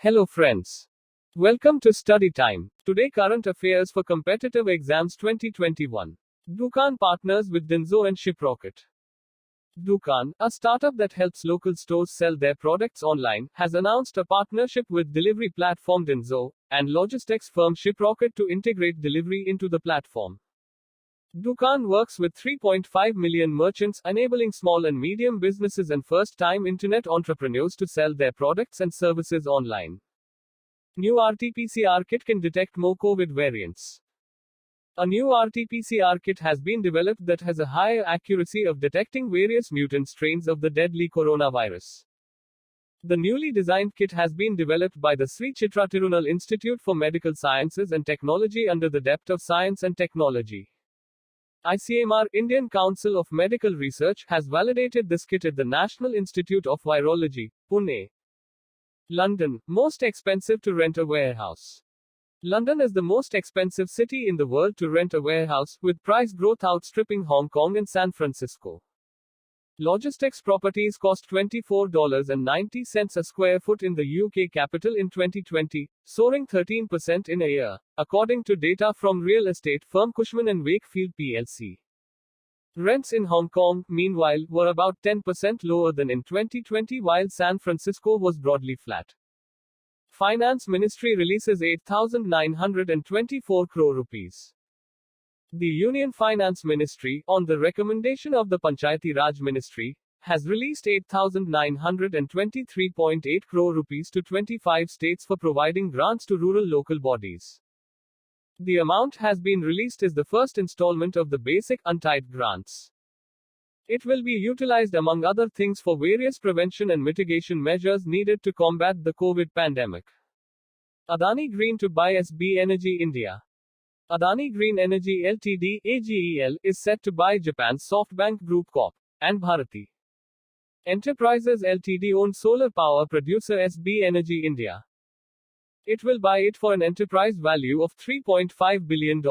Hello friends. Welcome to Study Time. Today current affairs for competitive exams 2021. Dukaan partners with Dinzo and Shiprocket. Dukaan, a startup that helps local stores sell their products online, has announced a partnership with delivery platform Dinzo and logistics firm Shiprocket to integrate delivery into the platform. Dukaan works with 3.5 million merchants, enabling small and medium businesses and first-time internet entrepreneurs to sell their products and services online. New RT-PCR kit can detect more COVID variants. A new RT-PCR kit has been developed that has a higher accuracy of detecting various mutant strains of the deadly coronavirus. The newly designed kit has been developed by the Sri Chitra Tirunal Institute for Medical Sciences and Technology under the Depth of Science and Technology. ICMR, Indian Council of Medical Research, has validated this kit at the National Institute of Virology, Pune. London, most expensive to rent a warehouse. London is the most expensive city in the world to rent a warehouse, with price growth outstripping Hong Kong and San Francisco. Logistics properties cost $24.90 a square foot in the UK capital in 2020, soaring 13% in a year, according to data from real estate firm Cushman & Wakefield plc. Rents in Hong Kong, meanwhile, were about 10% lower than in 2020, while San Francisco was broadly flat. Finance Ministry releases 8,924 crore rupees. The Union Finance Ministry, on the recommendation of the Panchayati Raj Ministry, has released 8,923.8 crore rupees to 25 states for providing grants to rural local bodies. The amount has been released as the first installment of the basic untied grants. It will be utilized among other things for various prevention and mitigation measures needed to combat the COVID pandemic. Adani Green to buy SB Energy India. Adani Green Energy Ltd (AGEL) is set to buy Japan's SoftBank Group Corp. and Bharati Enterprises Ltd owned solar power producer SB Energy India. It will buy it for an enterprise value of $3.5 billion.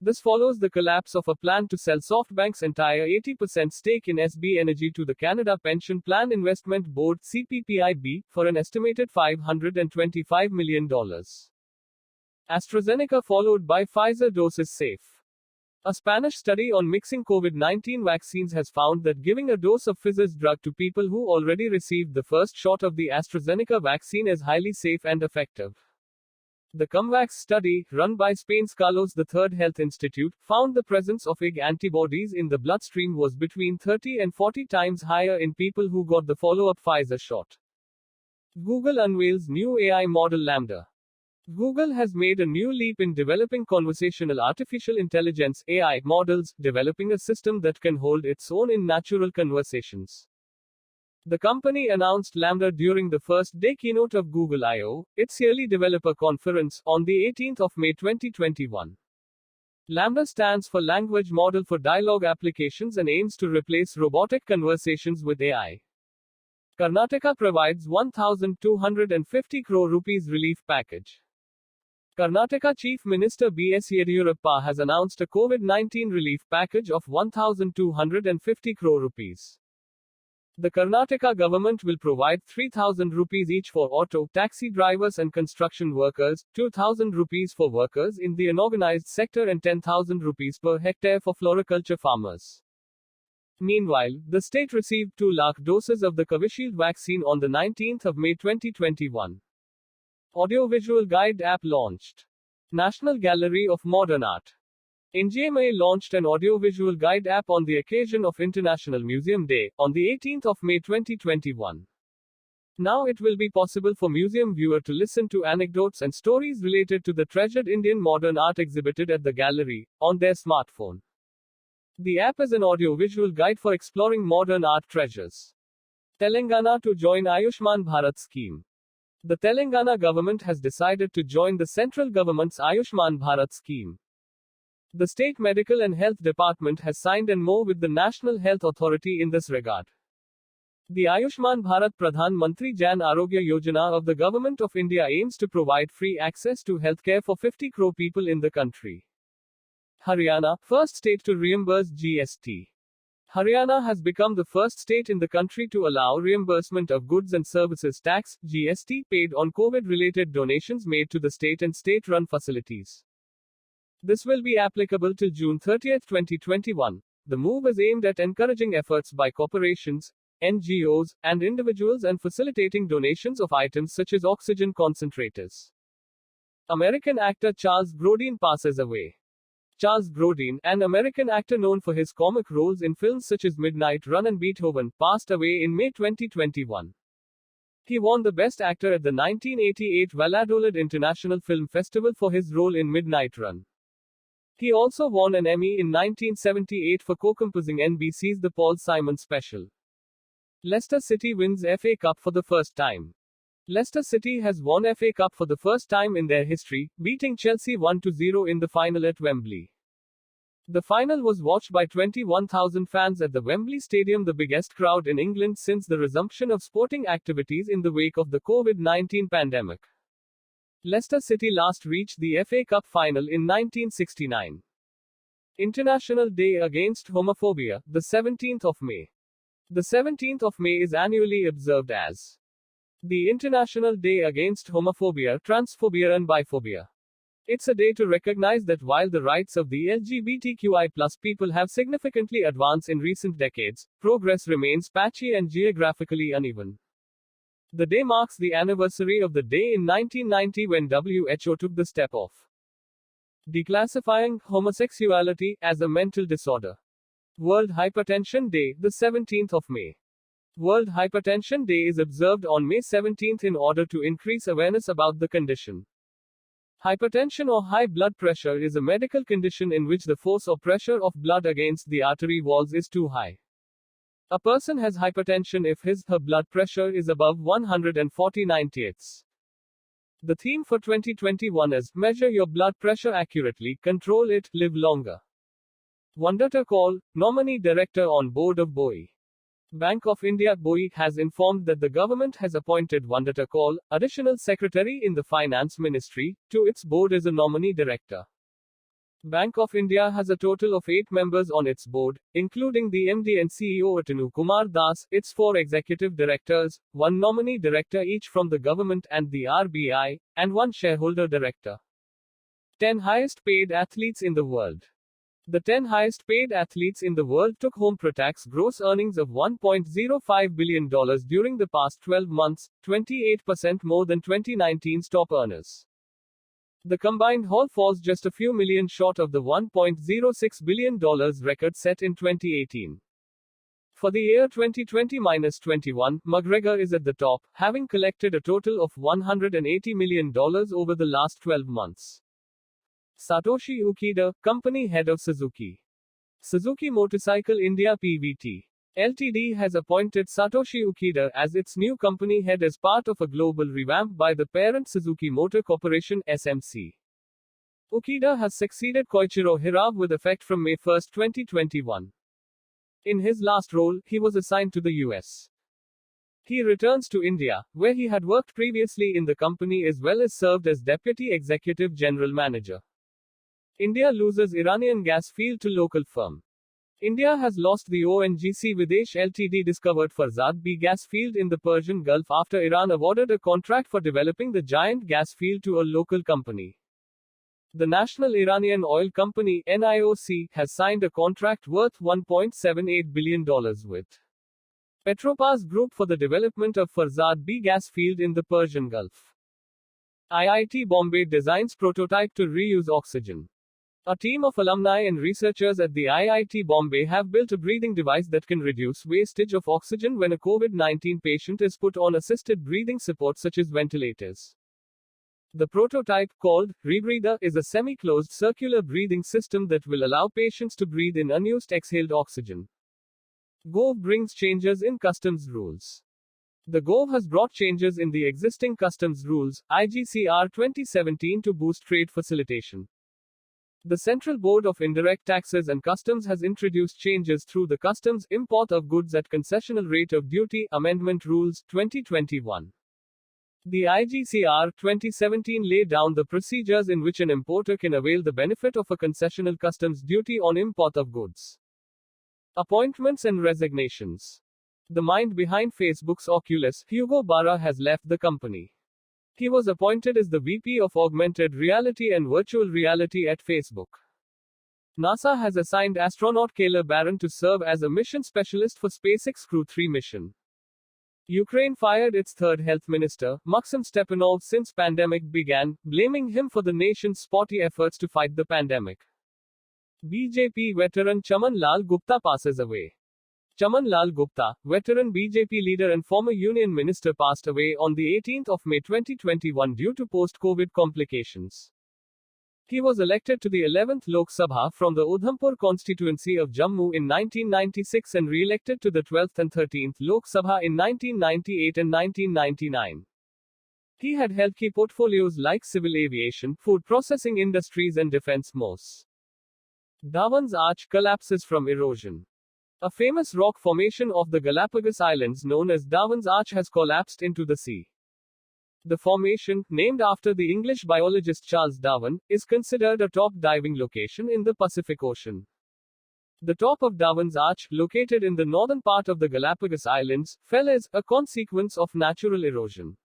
This follows the collapse of a plan to sell SoftBank's entire 80% stake in SB Energy to the Canada Pension Plan Investment Board (CPPIB) for an estimated $525 million. AstraZeneca followed by Pfizer doses safe. A Spanish study on mixing COVID-19 vaccines has found that giving a dose of Pfizer's drug to people who already received the first shot of the AstraZeneca vaccine is highly safe and effective. The COMVAX study, run by Spain's Carlos III Health Institute, found the presence of IgG antibodies in the bloodstream was between 30 and 40 times higher in people who got the follow-up Pfizer shot. Google unveils new AI model LaMDA. Google has made a new leap in developing conversational artificial intelligence (AI) models, developing a system that can hold its own in natural conversations. The company announced LaMDA during the first day keynote of Google I/O, its yearly developer conference, on the 18th of May 2021. LaMDA stands for Language Model for Dialogue Applications and aims to replace robotic conversations with AI. Karnataka provides 1,250 crore rupees relief package. Karnataka Chief Minister B.S. Yediyurappa has announced a COVID-19 relief package of 1,250 crore rupees. The Karnataka government will provide 3,000 rupees each for auto, taxi drivers and construction workers, 2,000 rupees for workers in the unorganized sector and 10,000 rupees per hectare for floriculture farmers. Meanwhile, the state received 2 lakh doses of the Covishield vaccine on the 19th of May 2021. Audiovisual Guide app launched. National Gallery of Modern Art. NGMA launched an audiovisual guide app on the occasion of International Museum Day, on the 18th of May 2021. Now it will be possible for museum viewer to listen to anecdotes and stories related to the treasured Indian modern art exhibited at the gallery, on their smartphone. The app is an audiovisual guide for exploring modern art treasures. Telangana to join Ayushman Bharat scheme. The Telangana government has decided to join the central government's Ayushman Bharat scheme. The State Medical and Health Department has signed an MoU with the National Health Authority in this regard. The Ayushman Bharat Pradhan Mantri Jan Arogya Yojana of the Government of India aims to provide free access to healthcare for 50 crore people in the country. Haryana, first state to reimburse GST. Haryana has become the first state in the country to allow reimbursement of goods and services tax (GST) paid on COVID-related donations made to the state and state-run facilities. This will be applicable till June 30, 2021. The move is aimed at encouraging efforts by corporations, NGOs, and individuals and facilitating donations of items such as oxygen concentrators. American actor Charles Grodin passes away. Charles Grodin, an American actor known for his comic roles in films such as Midnight Run and Beethoven, passed away in May 2021. He won the Best Actor at the 1988 Valladolid International Film Festival for his role in Midnight Run. He also won an Emmy in 1978 for co-composing NBC's The Paul Simon Special. Leicester City wins FA Cup for the first time. Leicester City has won FA Cup for the first time in their history, beating Chelsea 1-0 in the final at Wembley. The final was watched by 21,000 fans at the Wembley Stadium, the biggest crowd in England since the resumption of sporting activities in the wake of the COVID-19 pandemic. Leicester City last reached the FA Cup final in 1969. International Day Against Homophobia, the 17th of May. The 17th of May is annually observed as the International Day Against Homophobia, Transphobia and Biphobia. It's a day to recognize that while the rights of the LGBTQI+ people have significantly advanced in recent decades, progress remains patchy and geographically uneven. The day marks the anniversary of the day in 1990 when WHO took the step of declassifying homosexuality as a mental disorder. World Hypertension Day, the 17th of May. World Hypertension Day is observed on May 17 in order to increase awareness about the condition. Hypertension or high blood pressure is a medical condition in which the force or pressure of blood against the artery walls is too high. A person has hypertension if his/her blood pressure is above 140/90. The theme for 2021 is Measure Your Blood Pressure Accurately, Control It, Live Longer. Wandata Kaul, nominee director on board of BOE. Bank of India BOE has informed that the government has appointed Wandata Kaul, additional secretary in the finance ministry, to its board as a nominee director. Bank of India has a total of 8 members on its board, including the MD and CEO Atanu Kumar Das, its 4 executive directors, 1 nominee director each from the government and the RBI, and 1 shareholder director. 10 highest paid athletes in the world. The 10 highest paid athletes in the world took home pre-tax gross earnings of $1.05 billion during the past 12 months, 28% more than 2019's top earners. The combined haul falls just a few million short of the $1.06 billion record set in 2018. For the year 2020-21, McGregor is at the top, having collected a total of $180 million over the last 12 months. Satoshi Ukida, company head of Suzuki. Suzuki Motorcycle India Pvt. Ltd. has appointed Satoshi Ukida as its new company head as part of a global revamp by the parent Suzuki Motor Corporation (SMC). Ukida has succeeded Koichiro Hirao with effect from May 1, 2021. In his last role, he was assigned to the US. He returns to India, where he had worked previously in the company as well as served as Deputy Executive General Manager. India loses Iranian gas field to local firm. India has lost the ONGC Videsh Ltd discovered Farzad B gas field in the Persian Gulf after Iran awarded a contract for developing the giant gas field to a local company. The National Iranian Oil Company (NIOC) has signed a contract worth $1.78 billion with Petropas Group for the development of Farzad B gas field in the Persian Gulf. IIT Bombay designs prototype to reuse oxygen. A team of alumni and researchers at the IIT Bombay have built a breathing device that can reduce wastage of oxygen when a COVID-19 patient is put on assisted breathing support such as ventilators. The prototype, called Rebreather, is a semi-closed circular breathing system that will allow patients to breathe in unused exhaled oxygen. Gove brings changes in customs rules. The Gove has brought changes in the existing customs rules, IGCR 2017, to boost trade facilitation. The Central Board of Indirect Taxes and Customs has introduced changes through the Customs Import of Goods at Concessional Rate of Duty Amendment Rules 2021. The IGCR 2017 laid down the procedures in which an importer can avail the benefit of a concessional customs duty on import of goods. Appointments and resignations. The mind behind Facebook's Oculus, Hugo Barra, has left the company. He was appointed as the VP of Augmented Reality and Virtual Reality at Facebook. NASA has assigned astronaut Kayla Barron to serve as a mission specialist for SpaceX Crew 3 mission. Ukraine fired its third health minister, Maxim Stepanov, since pandemic began, blaming him for the nation's spotty efforts to fight the pandemic. BJP veteran Chaman Lal Gupta passes away. Chaman Lal Gupta, veteran BJP leader and former union minister, passed away on the 18th of May 2021 due to post-COVID complications. He was elected to the 11th Lok Sabha from the Udhampur constituency of Jammu in 1996 and re-elected to the 12th and 13th Lok Sabha in 1998 and 1999. He had held key portfolios like civil aviation, food processing industries and defense. MOS. Darwin's Arch collapses from erosion. A famous rock formation off the Galapagos Islands known as Darwin's Arch has collapsed into the sea. The formation, named after the English biologist Charles Darwin, is considered a top diving location in the Pacific Ocean. The top of Darwin's Arch, located in the northern part of the Galapagos Islands, fell as a consequence of natural erosion.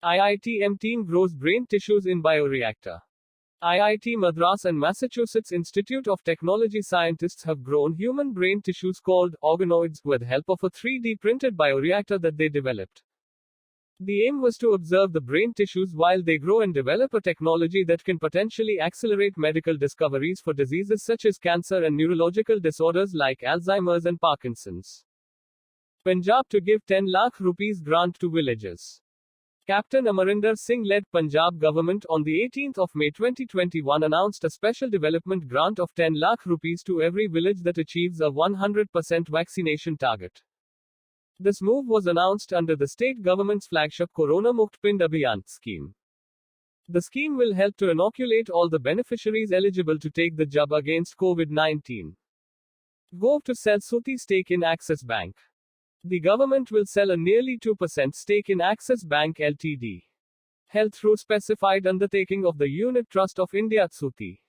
IIT team grows brain tissues in bioreactor. IIT Madras and Massachusetts Institute of Technology scientists have grown human brain tissues called organoids with help of a 3D printed bioreactor that they developed. The aim was to observe the brain tissues while they grow and develop a technology that can potentially accelerate medical discoveries for diseases such as cancer and neurological disorders like Alzheimer's and Parkinson's. Punjab to give 10 lakh rupees grant to villages. Captain Amarinder Singh-led Punjab government on the 18th of May 2021 announced a special development grant of 10 lakh rupees to every village that achieves a 100% vaccination target. This move was announced under the state government's flagship Corona Mukt Pind Abhiyan scheme. The scheme will help to inoculate all the beneficiaries eligible to take the jab against COVID-19. Gov to sell Suti stake in Axis Bank. The government will sell a nearly 2% stake in Axis Bank Ltd. Held through specified undertaking of the Unit Trust of India Suti.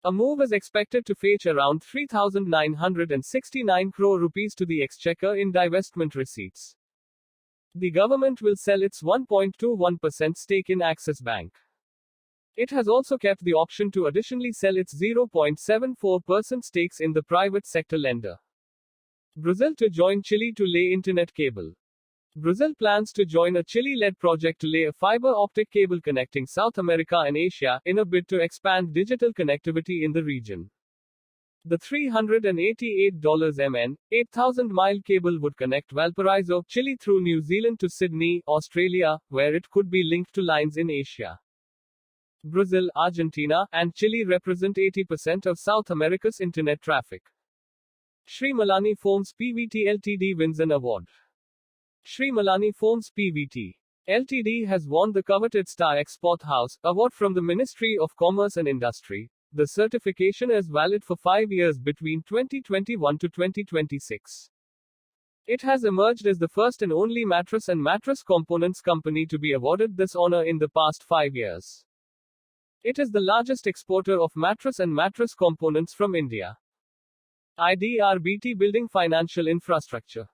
A move is expected to fetch around 3,969 crore rupees to the exchequer in divestment receipts. The government will sell its 1.21% stake in Axis Bank. It has also kept the option to additionally sell its 0.74% stakes in the private sector lender. Brazil to join Chile to lay internet cable. Brazil plans to join a Chile-led project to lay a fiber optic cable connecting South America and Asia, in a bid to expand digital connectivity in the region. The $388 MN, 8,000-mile cable would connect Valparaiso, Chile through New Zealand to Sydney, Australia, where it could be linked to lines in Asia. Brazil, Argentina, and Chile represent 80% of South America's internet traffic. Sri Malani Foams PVT Ltd wins an award. Sri Malani Foams PVT Ltd has won the coveted Star Export House award from the Ministry of Commerce and Industry. The certification is valid for 5 years between 2021 to 2026. It has emerged as the first and only mattress and mattress components company to be awarded this honor in the past 5 years. It is the largest exporter of mattress and mattress components from India. IDRBT building financial infrastructure.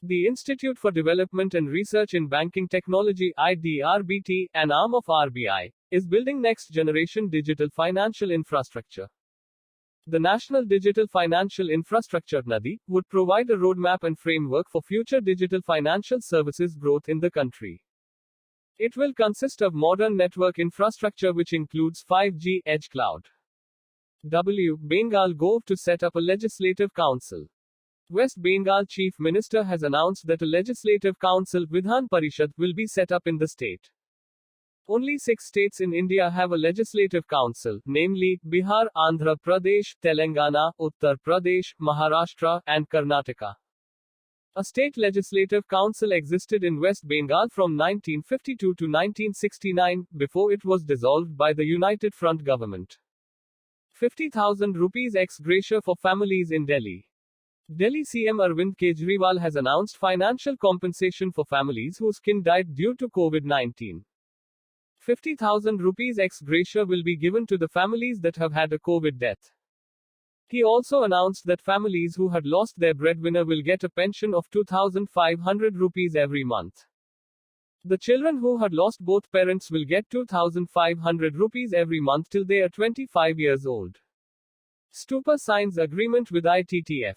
The Institute for Development and Research in Banking Technology (IDRBT), an arm of RBI, is building next-generation digital financial infrastructure. The National Digital Financial Infrastructure (NADI) would provide a roadmap and framework for future digital financial services growth in the country. It will consist of modern network infrastructure which includes 5G, edge cloud. Bengal Gov to set up a legislative council. West Bengal Chief Minister has announced that a legislative council, Vidhan Parishad, will be set up in the state. Only 6 states in India have a legislative council, namely, Bihar, Andhra Pradesh, Telangana, Uttar Pradesh, Maharashtra, and Karnataka. A state legislative council existed in West Bengal from 1952 to 1969, before it was dissolved by the United Front government. 50,000 rupees ex gratia for families in Delhi. Delhi CM Arvind Kejriwal has announced financial compensation for families whose kin died due to COVID-19. 50,000 rupees ex gratia will be given to the families that have had a COVID death. He also announced that families who had lost their breadwinner will get a pension of 2,500 rupees every month. The children who had lost both parents will get 2,500 rupees every month till they are 25 years old. Stupa signs agreement with ITTF.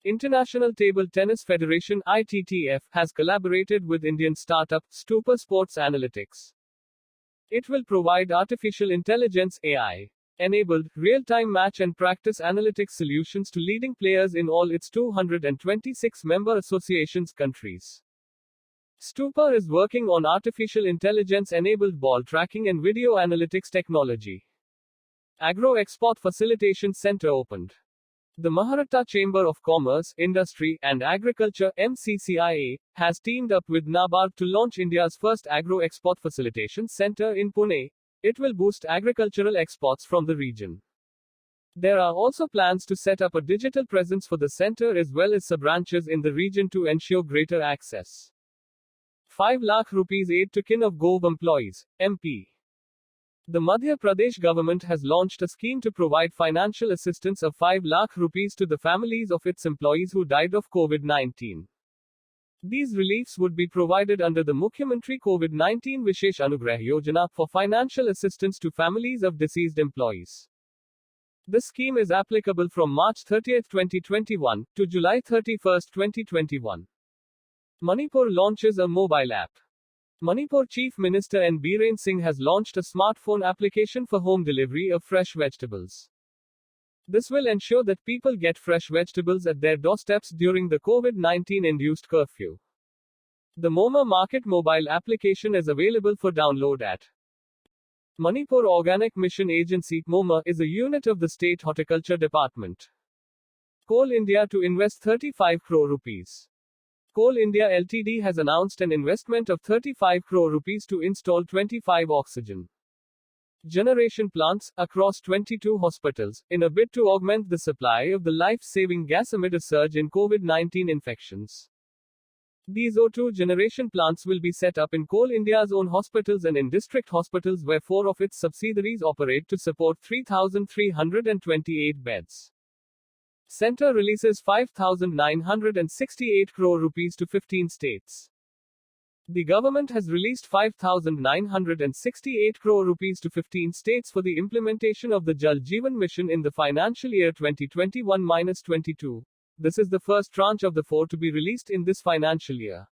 International Table Tennis Federation (ITTF) has collaborated with Indian startup Stupa Sports Analytics. It will provide artificial intelligence (AI) enabled real-time match and practice analytics solutions to leading players in all its 226 member associations countries. Stupa is working on artificial intelligence enabled ball tracking and video analytics technology. Agro Export Facilitation Center opened. The Maharashtra Chamber of Commerce, Industry, and Agriculture (MCCIA) has teamed up with NABARD to launch India's first Agro Export Facilitation Center in Pune. It will boost agricultural exports from the region. There are also plans to set up a digital presence for the center as well as sub-branches in the region to ensure greater access. 5 lakh rupees aid to kin of Gove employees, MP. The Madhya Pradesh government has launched a scheme to provide financial assistance of 5 lakh rupees to the families of its employees who died of COVID-19. These reliefs would be provided under the Mukhyamantri COVID-19 Vishesh Anugrah Yojana for financial assistance to families of deceased employees. The scheme is applicable from March 30, 2021, to July 31, 2021. Manipur launches a mobile app. Manipur Chief Minister N. Biren Singh has launched a smartphone application for home delivery of fresh vegetables. This will ensure that people get fresh vegetables at their doorsteps during the COVID-19 induced curfew. The Moma Market mobile application is available for download at Manipur Organic Mission Agency (MOMA) is a unit of the State Horticulture Department. Coal India to invest 35 crore rupees. Coal India Ltd has announced an investment of 35 crore rupees to install 25 oxygen generation plants across 22 hospitals in a bid to augment the supply of the life-saving gas amid a surge in COVID-19 infections. These O2 generation plants will be set up in Coal India's own hospitals and in district hospitals where 4 of its subsidiaries operate to support 3,328 beds. Center releases 5,968 crore rupees to 15 states. The government has released 5,968 crore rupees to 15 states for the implementation of the Jal Jeevan Mission in the financial year 2021-22. This is the first tranche of the 4 to be released in this financial year.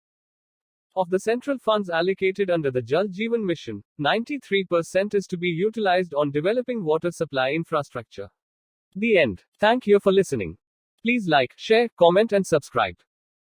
Of the central funds allocated under the Jal Jeevan Mission, 93% is to be utilized on developing water supply infrastructure. The end. Thank you for listening. Please like, share, comment and subscribe.